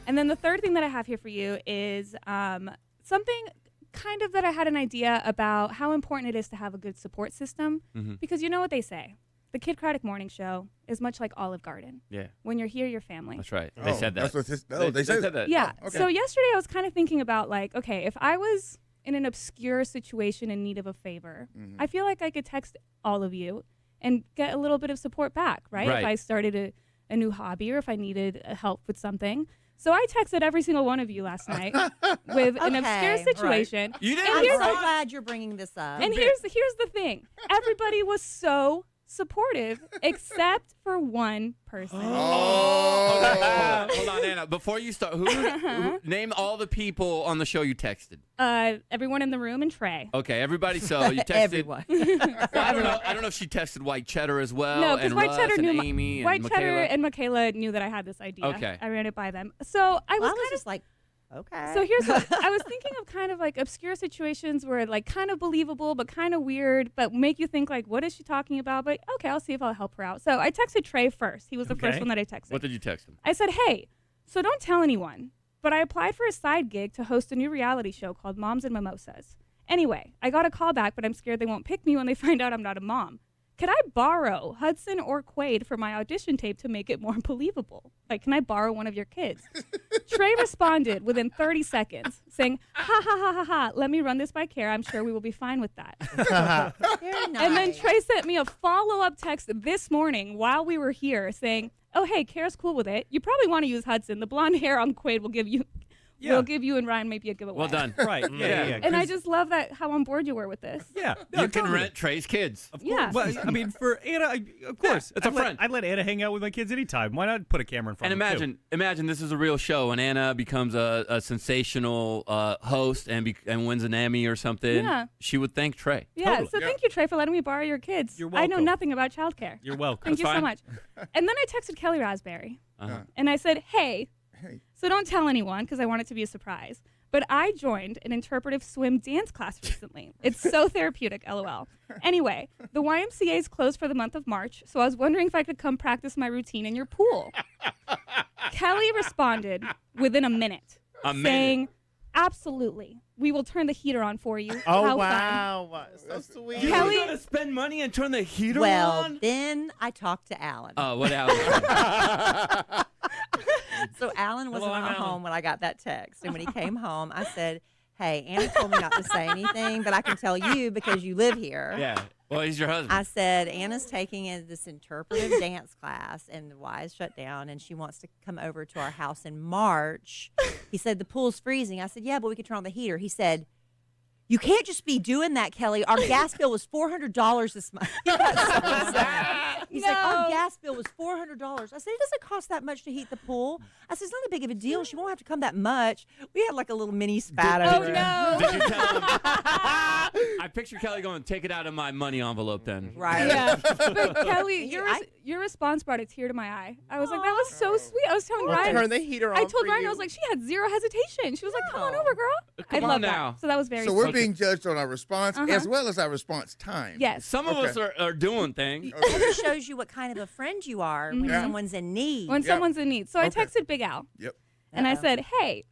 And then the third thing that I have here for you is something kind of that I had an idea about how important it is to have a good support system. Because you know what they say. The Kid Craddock Morning Show is much like Olive Garden. Yeah. When you're here, you're family. That's right. They said that. They said that. Yeah. Oh, okay. So yesterday I was kind of thinking about like, okay, if I was in an obscure situation in need of a favor, I feel like I could text all of you and get a little bit of support back, right? If I started a new hobby or if I needed help with something. So I texted every single one of you last night with an obscure situation. Right. You did. I'm so glad you're bringing this up. And here's the thing. Everybody was so supportive except for one person. Oh. Hold on, Anna. Before you start, who name all the people on the show you texted? Everyone in the room and Trey. Okay, everybody. So you texted Everyone. Well, I don't know if she texted White Cheddar as well. No, because and White Russ Cheddar and knew Amy and White Michaela. Cheddar and Michaela knew that I had this idea. Okay. I ran it by them. So I was kind of just like, okay. So here's what I was thinking of, kind of like obscure situations where like kind of believable but kind of weird, but make you think like, what is she talking about? But okay, I'll see if I'll help her out. So I texted Trey first. He was the first one that I texted. What did you text him? I said, hey, so don't tell anyone, but I applied for a side gig to host a new reality show called Moms and Mimosas. Anyway, I got a call back, but I'm scared they won't pick me when they find out I'm not a mom. Could I borrow Hudson or Quaid for my audition tape to make it more believable? Like, can I borrow one of your kids? Trey responded within 30 seconds saying, ha, ha, ha, ha, ha, let me run this by Kara. I'm sure we will be fine with that. Very nice. And then Trey sent me a follow-up text this morning while we were here saying, oh, hey, Kara's cool with it. You probably want to use Hudson. The blonde hair on Quaid will give you and Ryan maybe a giveaway. Well done. Right. Yeah. And I just love that how on board you were with this. Yeah. You can rent Trey's kids. Of course. Yeah. Well, I mean, for Anna, of course. it's a friend. I'd let Anna hang out with my kids anytime. Why not put a camera in front And of them, imagine this is a real show, and Anna becomes a sensational host and wins an Emmy or something. Yeah. She would thank Trey. Yeah, Totally. so thank you, Trey, for letting me borrow your kids. You're I know welcome. nothing about childcare. You're welcome. Thank you so fine. much. And then I texted Kelly Raspberry, Uh-huh. and I said, hey, Hey. so don't tell anyone because I want it to be a surprise. But I joined an interpretive swim dance class recently. It's so therapeutic, LOL. Anyway, the YMCA is closed for the month of March, so I was wondering if I could come practice my routine in your pool. Kelly responded within a minute, saying, absolutely. We will turn the heater on for you. Oh, How wow. So sweet. Kelly- You're gonna spend money and turn the heater well, on? then I talked to Alan. Oh, what Alan? So Alan wasn't Hello, at Alan. home when I got that text. And when he came home, I said, hey, Annie told me not to say anything, but I can tell you because you live here. Yeah. Well, he's your husband. I said, Anna's taking this interpretive dance class, and the Y is shut down, and she wants to come over to our house in March. He said, the pool's freezing. I said, yeah, but we can turn on the heater. He said, you can't just be doing that, Kelly. Our gas bill was $400 this month. He got so upset. He's like, our gas bill was $400. I said, it doesn't cost that much to heat the pool. I said, it's not a big of a deal. She won't have to come that much. We had like a little mini spat over it. no. Did you tell him? I picture Kelly going, take it out of my money envelope then. Right. Yeah, but Kelly, Yeah, your response brought a tear to my eye. I was like, that was so sweet. I was telling We'll Ryan. turn the heater on I told for Ryan, you. I was like, she had zero hesitation. She was like, come on over, girl. I Come on love now. that. So that was very So sweet. we're being judged on our response as well as our response time. Yes. Some of us are doing things. It just shows you what kind of a friend you are when Yeah. someone's in need. When someone's in need. So I Okay. texted Big Al. Yep. And I said, hey,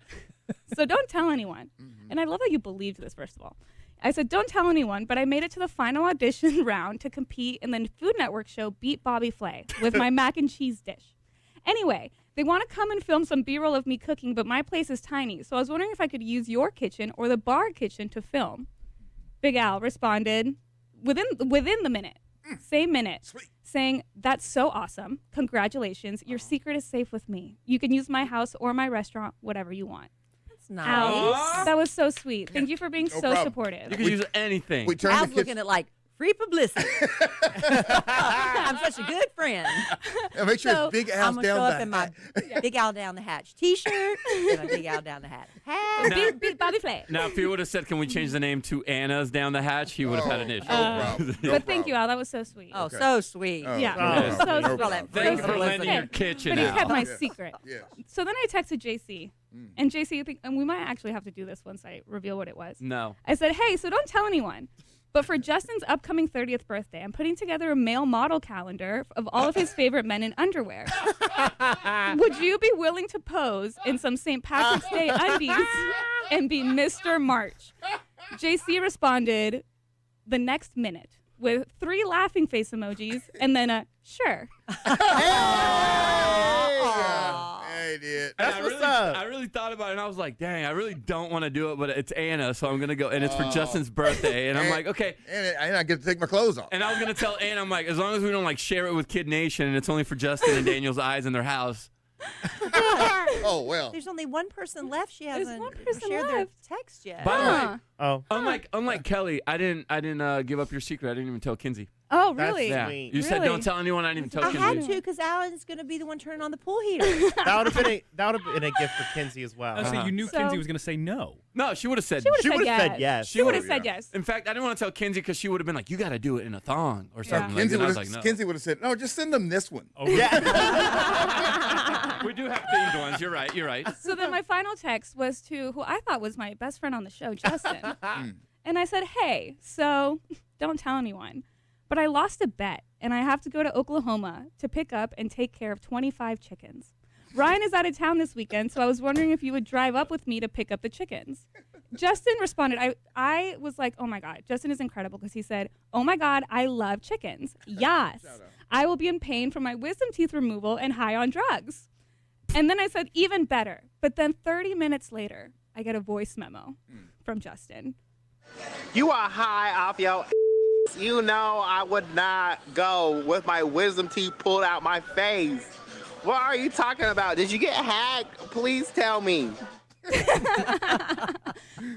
so don't tell anyone. And I love how you believed this, first of all. I said, don't tell anyone, but I made it to the final audition round to compete in the Food Network show Beat Bobby Flay with my mac and cheese dish. Anyway, they want to come and film some B-roll of me cooking, but my place is tiny. So I was wondering if I could use your kitchen or the bar kitchen to film. Big Al responded within the minute, same minute, Sweet. saying, that's so awesome. Congratulations. Your secret is safe with me. You can use my house or my restaurant, whatever you want. That's nice. Al, that was so sweet. Thank you for being so problem. supportive. You can use anything. We turn Al's the kitchen. looking at like free publicity. I'm such a good friend. Yeah, make sure So, it's Big I'm Al's gonna show down up in my Big Al Down the Hatch T-shirt and my Big Al Down the Hatch hat. Beat Bobby Flay. Now, if he would have said, can we change the name to Anna's Down the Hatch, he would have had an issue. No problem. No But thank you, problem. Al. That was so sweet. Oh, Okay. so sweet. Oh, Yeah. no Yes. problem. So No sweet. problem. Thanks for Hey, lending your kitchen But he out. kept my Yeah. secret. Yes. So then I texted JC. And JC, and we might actually have to do this once I reveal what it was. No. I said, hey, so don't tell anyone. But for Justin's upcoming 30th birthday, I'm putting together a male model calendar of all of his favorite men in underwear. Would you be willing to pose in some St. Patrick's Day undies and be Mr. March? JC responded the next minute with 3 laughing face emojis and then a sure. Hey, dude. That's I what's really, up. I really thought about it, and I was like, dang, I really don't want to do it, but it's Anna, so I'm going to go. And it's for Justin's birthday. And I'm like, okay. And I get to take my clothes off. And I was going to tell Anna, I'm like, as long as we don't, like, share it with KiddNation and it's only for Justin and Daniel's eyes in their house. Oh, well. There's only one person left. She There's hasn't one person shared their left. text yet. By the way, Huh. Oh, unlike Kelly, I didn't give up your secret. I didn't even tell Kinsey. Oh, That's- really? Yeah. Sweet. You said Really? don't tell anyone. I didn't even tell I had Kinsey. to because Alan's going to be the one turning on the pool heater. that would have been a gift for Kinsey as well. Oh, so you knew So- Kinsey was going to say no. No, she would have said. She would've She said would have yes. said yes. She would have Yeah. said yes. In fact, I didn't want to tell Kinsey because she would have been like, you got to do it in a thong or something. Like Kinsey that. I would was have like, no. said, no, just send them this one. Oh, Yeah. We do have themed ones. You're right. You're right. So then my final text was to who I thought was my best friend on the show, Justin. And I said, hey, so don't tell anyone, but I lost a bet and I have to go to Oklahoma to pick up and take care of 25 chickens. Ryan is out of town this weekend, so I was wondering if you would drive up with me to pick up the chickens. Justin responded, I was like, oh my God, Justin is incredible because he said, oh my God, I love chickens. Yes, I will be in pain from my wisdom teeth removal and high on drugs. And then I said, even better. But then 30 minutes later, I get a voice memo from Justin. You are high off your ass. You know I would not go with my wisdom teeth pulled out my face. What are you talking about? Did you get hacked? Please tell me.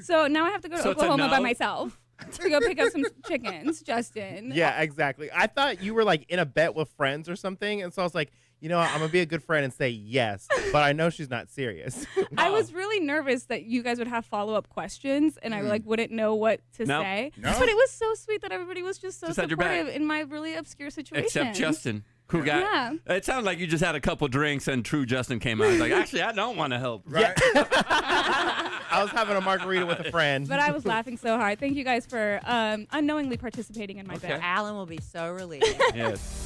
So now I have to go to So it's a Oklahoma by no? myself to go pick up some chickens, Justin. Yeah, exactly. I thought you were like in a bet with friends or something, and so I was like, you know what, I'm gonna be a good friend and say yes, but I know she's not serious. I was really nervous that you guys would have follow-up questions and I like wouldn't know what to Nope. say. No. But it was so sweet that everybody was just so Just had your back. supportive in my really obscure situation. Except Justin, who got. Yeah. It sounded like you just had a couple drinks and true Justin came out. He's like, actually, I don't want to help. Right? I was having a margarita with a friend. But I was laughing so hard. Thank you guys for unknowingly participating in my Okay. bit. Alan will be so relieved. Yes.